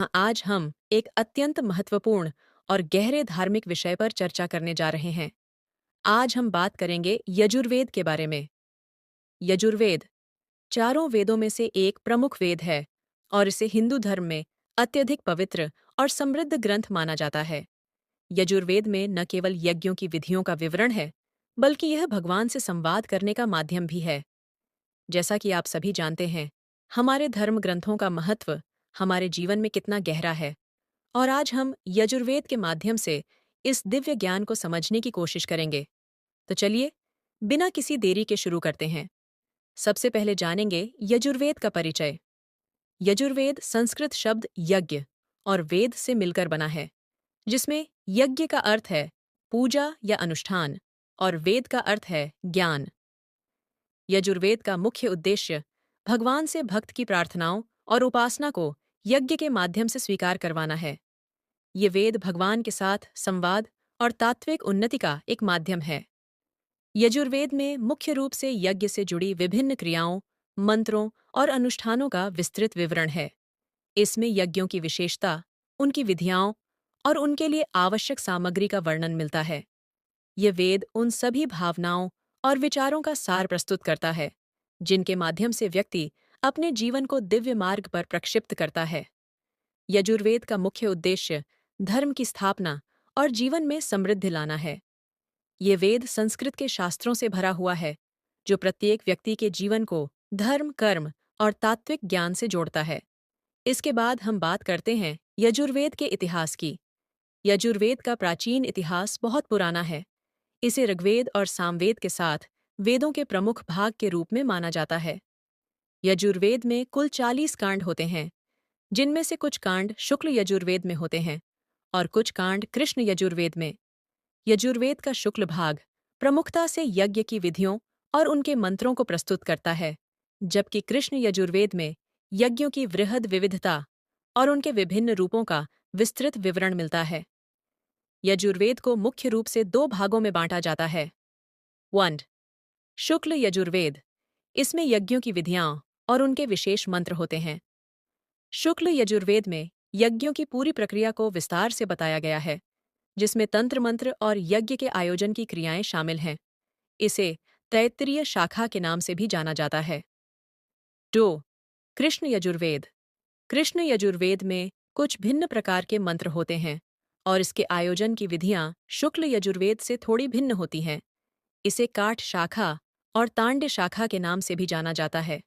आज हम एक अत्यंत महत्वपूर्ण और गहरे धार्मिक विषय पर चर्चा करने जा रहे हैं। आज हम बात करेंगे यजुर्वेद के बारे में। यजुर्वेद चारों वेदों में से एक प्रमुख वेद है और इसे हिंदू धर्म में अत्यधिक पवित्र और समृद्ध ग्रंथ माना जाता है। यजुर्वेद में न केवल यज्ञों की विधियों का विवरण है, बल्कि यह भगवान से संवाद करने का माध्यम भी है। जैसा कि आप सभी जानते हैं, हमारे धर्म ग्रंथों का महत्व हमारे जीवन में कितना गहरा है। और आज हम यजुर्वेद के माध्यम से इस दिव्य ज्ञान को समझने की कोशिश करेंगे। तो चलिए, बिना किसी देरी के शुरू करते हैं। सबसे पहले जानेंगे यजुर्वेद का परिचय। यजुर्वेद संस्कृत शब्द यज्ञ और वेद से मिलकर बना है, जिसमें यज्ञ का अर्थ है पूजा या अनुष्ठान और वेद का अर्थ है ज्ञान। यजुर्वेद का मुख्य उद्देश्य भगवान से भक्त की प्रार्थनाओं और उपासना को यज्ञ के माध्यम से स्वीकार करवाना है। ये वेद भगवान के साथ संवाद और तात्विक उन्नति का एक माध्यम है। यजुर्वेद में मुख्य रूप से यज्ञ से जुड़ी विभिन्न क्रियाओं, मंत्रों और अनुष्ठानों का विस्तृत विवरण है। इसमें यज्ञों की विशेषता, उनकी विधियाओं और उनके लिए आवश्यक सामग्री का वर्णन मिलता है। ये वेद उन सभी भावनाओं और विचारों का सार प्रस्तुत करता है, जिनके माध्यम से व्यक्ति अपने जीवन को दिव्य मार्ग पर प्रक्षिप्त करता है। यजुर्वेद का मुख्य उद्देश्य धर्म की स्थापना और जीवन में समृद्धि लाना है। ये वेद संस्कृत के शास्त्रों से भरा हुआ है, जो प्रत्येक व्यक्ति के जीवन को धर्म, कर्म और तात्विक ज्ञान से जोड़ता है। इसके बाद हम बात करते हैं यजुर्वेद के इतिहास की। यजुर्वेद का प्राचीन इतिहास बहुत पुराना है। इसे ऋग्वेद और सामवेद के साथ वेदों के प्रमुख भाग के रूप में माना जाता है। यजुर्वेद में कुल 40 कांड होते हैं, जिनमें से कुछ कांड शुक्ल यजुर्वेद में होते हैं और कुछ कांड कृष्ण यजुर्वेद में। यजुर्वेद का शुक्ल भाग प्रमुखता से यज्ञ की विधियों और उनके मंत्रों को प्रस्तुत करता है, जबकि कृष्ण यजुर्वेद में यज्ञों की वृहद विविधता और उनके विभिन्न रूपों का विस्तृत विवरण मिलता है। यजुर्वेद को मुख्य रूप से दो भागों में बांटा जाता है। 1. शुक्ल यजुर्वेद। इसमें यज्ञों की विधियां और उनके विशेष मंत्र होते हैं। शुक्ल यजुर्वेद में यज्ञों की पूरी प्रक्रिया को विस्तार से बताया गया है, जिसमें तंत्र मंत्र और यज्ञ के आयोजन की क्रियाएं शामिल हैं। इसे तैत्तिरीय शाखा के नाम से भी जाना जाता है। 2. कृष्ण यजुर्वेद। कृष्ण यजुर्वेद में कुछ भिन्न प्रकार के मंत्र होते हैं और इसके आयोजन की विधियां शुक्ल यजुर्वेद से थोड़ी भिन्न होती हैं। इसे काठ शाखा और तांड्य शाखा के नाम से भी जाना जाता है।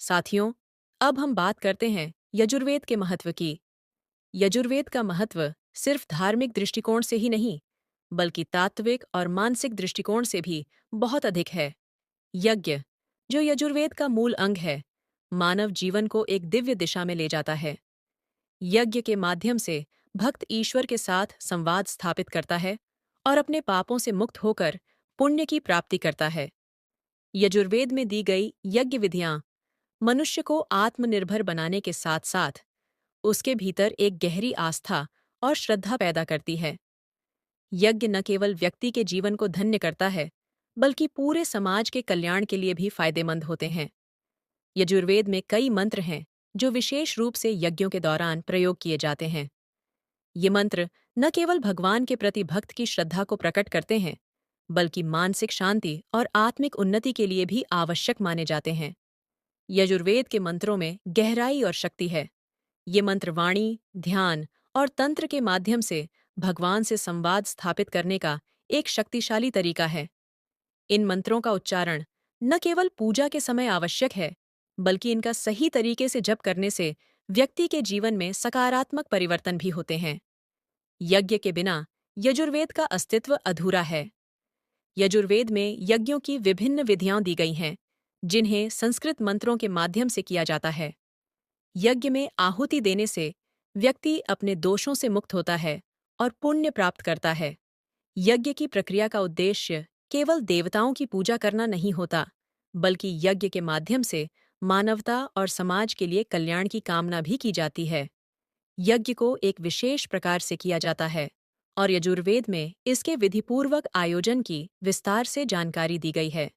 साथियों, अब हम बात करते हैं यजुर्वेद के महत्व की। यजुर्वेद का महत्व सिर्फ धार्मिक दृष्टिकोण से ही नहीं, बल्कि तात्विक और मानसिक दृष्टिकोण से भी बहुत अधिक है। यज्ञ, जो यजुर्वेद का मूल अंग है, मानव जीवन को एक दिव्य दिशा में ले जाता है। यज्ञ के माध्यम से भक्त ईश्वर के साथ संवाद स्थापित करता है और अपने पापों से मुक्त होकर पुण्य की प्राप्ति करता है। यजुर्वेद में दी गई यज्ञ विधियां मनुष्य को आत्मनिर्भर बनाने के साथ साथ उसके भीतर एक गहरी आस्था और श्रद्धा पैदा करती है। यज्ञ न केवल व्यक्ति के जीवन को धन्य करता है, बल्कि पूरे समाज के कल्याण के लिए भी फायदेमंद होते हैं। यजुर्वेद में कई मंत्र हैं जो विशेष रूप से यज्ञों के दौरान प्रयोग किए जाते हैं। ये मंत्र न केवल भगवान के प्रति भक्त की श्रद्धा को प्रकट करते हैं, बल्कि मानसिक शांति और आत्मिक उन्नति के लिए भी आवश्यक माने जाते हैं। यजुर्वेद के मंत्रों में गहराई और शक्ति है। ये मंत्र वाणी, ध्यान और तंत्र के माध्यम से भगवान से संवाद स्थापित करने का एक शक्तिशाली तरीका है। इन मंत्रों का उच्चारण न केवल पूजा के समय आवश्यक है, बल्कि इनका सही तरीके से जप करने से व्यक्ति के जीवन में सकारात्मक परिवर्तन भी होते हैं। यज्ञ के बिना यजुर्वेद का अस्तित्व अधूरा है। यजुर्वेद में यज्ञों की विभिन्न विधियां दी गई हैं, जिन्हें संस्कृत मंत्रों के माध्यम से किया जाता है। यज्ञ में आहुति देने से व्यक्ति अपने दोषों से मुक्त होता है और पुण्य प्राप्त करता है। यज्ञ की प्रक्रिया का उद्देश्य केवल देवताओं की पूजा करना नहीं होता, बल्कि यज्ञ के माध्यम से मानवता और समाज के लिए कल्याण की कामना भी की जाती है। यज्ञ को एक विशेष प्रकार से किया जाता है और यजुर्वेद में इसके विधिपूर्वक आयोजन की विस्तार से जानकारी दी गई है।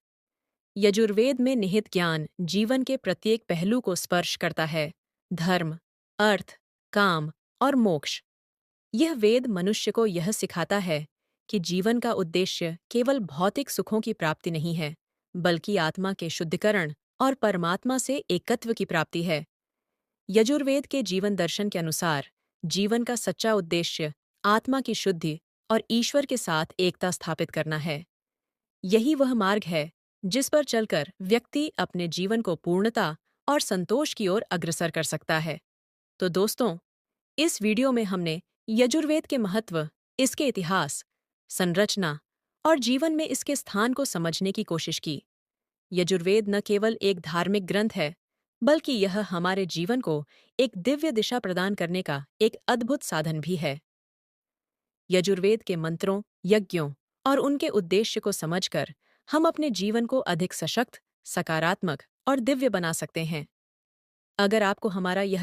यजुर्वेद में निहित ज्ञान जीवन के प्रत्येक पहलू को स्पर्श करता है। धर्म, अर्थ, काम और मोक्ष। यह वेद मनुष्य को यह सिखाता है कि जीवन का उद्देश्य केवल भौतिक सुखों की प्राप्ति नहीं है, बल्कि आत्मा के शुद्धिकरण और परमात्मा से एकत्व की प्राप्ति है। यजुर्वेद के जीवन दर्शन के अनुसार जीवन का सच्चा उद्देश्य आत्मा की शुद्धि और ईश्वर के साथ एकता स्थापित करना है। यही वह मार्ग है जिस पर चलकर व्यक्ति अपने जीवन को पूर्णता और संतोष की ओर अग्रसर कर सकता है। तो दोस्तों, इस वीडियो में हमने यजुर्वेद के महत्व, इसके इतिहास, संरचना और जीवन में इसके स्थान को समझने की कोशिश की। यजुर्वेद न केवल एक धार्मिक ग्रंथ है, बल्कि यह हमारे जीवन को एक दिव्य दिशा प्रदान करने का एक अद्भुत साधन भी है। यजुर्वेद के मंत्रों, यज्ञों और उनके उद्देश्य को समझकर हम अपने जीवन को अधिक सशक्त, सकारात्मक और दिव्य बना सकते हैं। अगर आपको हमारा यह